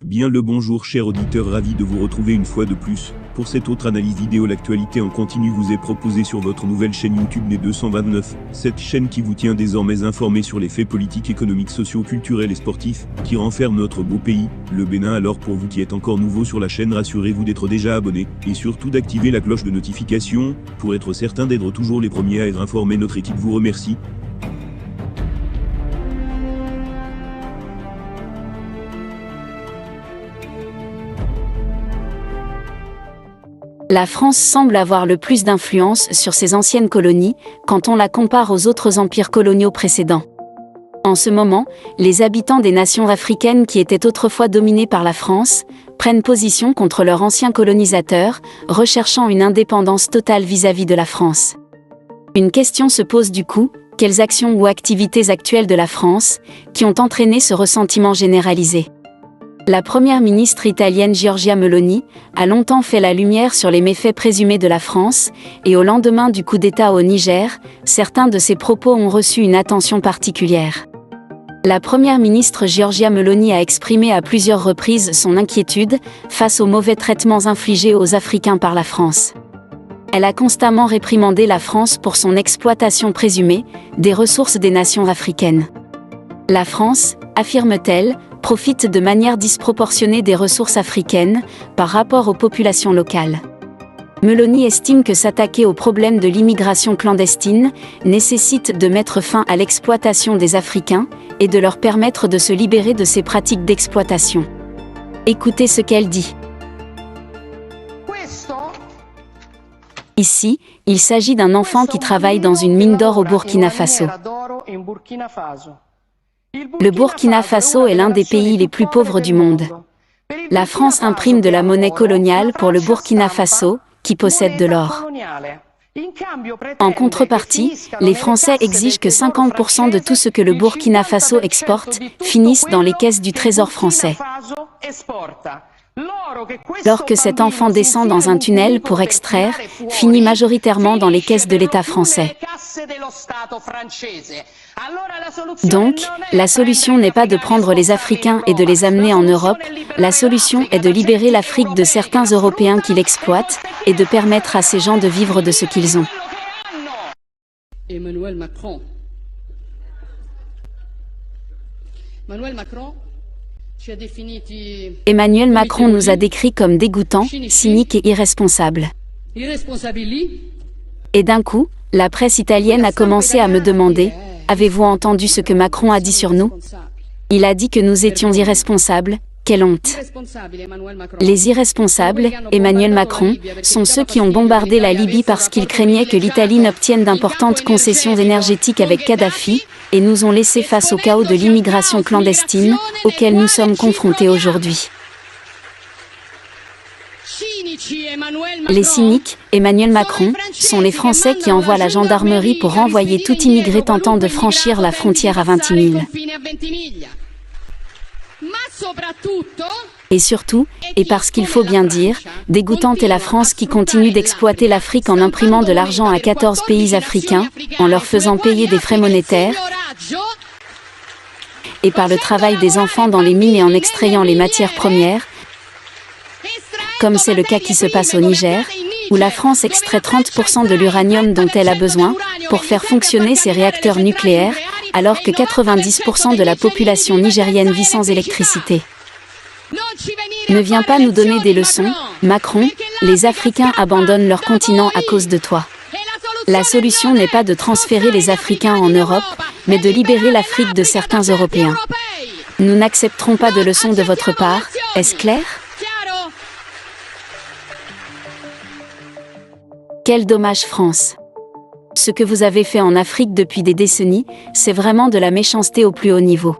Bien le bonjour chers auditeurs, ravi de vous retrouver une fois de plus. Pour cette autre analyse vidéo, l'actualité en continu vous est proposée sur votre nouvelle chaîne YouTube Né 229. Cette chaîne qui vous tient désormais informé sur les faits politiques, économiques, sociaux, culturels et sportifs qui renferment notre beau pays, le Bénin. Alors pour vous qui êtes encore nouveau sur la chaîne, rassurez-vous d'être déjà abonné et surtout d'activer la cloche de notification pour être certain d'être toujours les premiers à être informés. Notre équipe vous remercie. La France semble avoir le plus d'influence sur ses anciennes colonies quand on la compare aux autres empires coloniaux précédents. En ce moment, les habitants des nations africaines qui étaient autrefois dominées par la France prennent position contre leurs anciens colonisateurs, recherchant une indépendance totale vis-à-vis de la France. Une question se pose du coup, quelles actions ou activités actuelles de la France qui ont entraîné ce ressentiment généralisé ? La première ministre italienne Giorgia Meloni a longtemps fait la lumière sur les méfaits présumés de la France, et au lendemain du coup d'État au Niger, certains de ses propos ont reçu une attention particulière. La première ministre Giorgia Meloni a exprimé à plusieurs reprises son inquiétude face aux mauvais traitements infligés aux Africains par la France. Elle a constamment réprimandé la France pour son exploitation présumée des ressources des nations africaines. La France, affirme-t-elle, profite de manière disproportionnée des ressources africaines par rapport aux populations locales. Meloni estime que s'attaquer au problème de l'immigration clandestine nécessite de mettre fin à l'exploitation des Africains et de leur permettre de se libérer de ces pratiques d'exploitation. Écoutez ce qu'elle dit. Ici, il s'agit d'un enfant qui travaille dans une mine d'or au Burkina Faso. Le Burkina Faso est l'un des pays les plus pauvres du monde. La France imprime de la monnaie coloniale pour le Burkina Faso, qui possède de l'or. En contrepartie, les Français exigent que 50% de tout ce que le Burkina Faso exporte finisse dans les caisses du Trésor français. L'or que cet enfant descend dans un tunnel pour extraire finit majoritairement dans les caisses de l'État français. Donc, la solution n'est pas de prendre les Africains et de les amener en Europe, la solution est de libérer l'Afrique de certains Européens qui l'exploitent et de permettre à ces gens de vivre de ce qu'ils ont. Emmanuel Macron nous a décrits comme dégoûtants, cyniques et irresponsables. Et d'un coup, la presse italienne a commencé à me demander « Avez-vous entendu ce que Macron a dit sur nous ? Il a dit que nous étions irresponsables, quelle honte !» Les irresponsables, Emmanuel Macron, sont ceux qui ont bombardé la Libye parce qu'ils craignaient que l'Italie n'obtienne d'importantes concessions énergétiques avec Kadhafi, et nous ont laissés face au chaos de l'immigration clandestine, auquel nous sommes confrontés aujourd'hui. Les cyniques, Emmanuel Macron, sont les Français qui envoient la gendarmerie pour renvoyer tout immigré tentant de franchir la frontière à Ventimiglia. Et surtout, et parce qu'il faut bien dire, dégoûtante est la France qui continue d'exploiter l'Afrique en imprimant de l'argent à 14 pays africains, en leur faisant payer des frais monétaires, et par le travail des enfants dans les mines et en extrayant les matières premières, comme c'est le cas qui se passe au Niger, où la France extrait 30% de l'uranium dont elle a besoin pour faire fonctionner ses réacteurs nucléaires, alors que 90% de la population nigérienne vit sans électricité. Ne viens pas nous donner des leçons, Macron, les Africains abandonnent leur continent à cause de toi. La solution n'est pas de transférer les Africains en Europe, mais de libérer l'Afrique de certains Européens. Nous n'accepterons pas de leçons de votre part, est-ce clair ? Quel dommage France! Ce que vous avez fait en Afrique depuis des décennies, c'est vraiment de la méchanceté au plus haut niveau.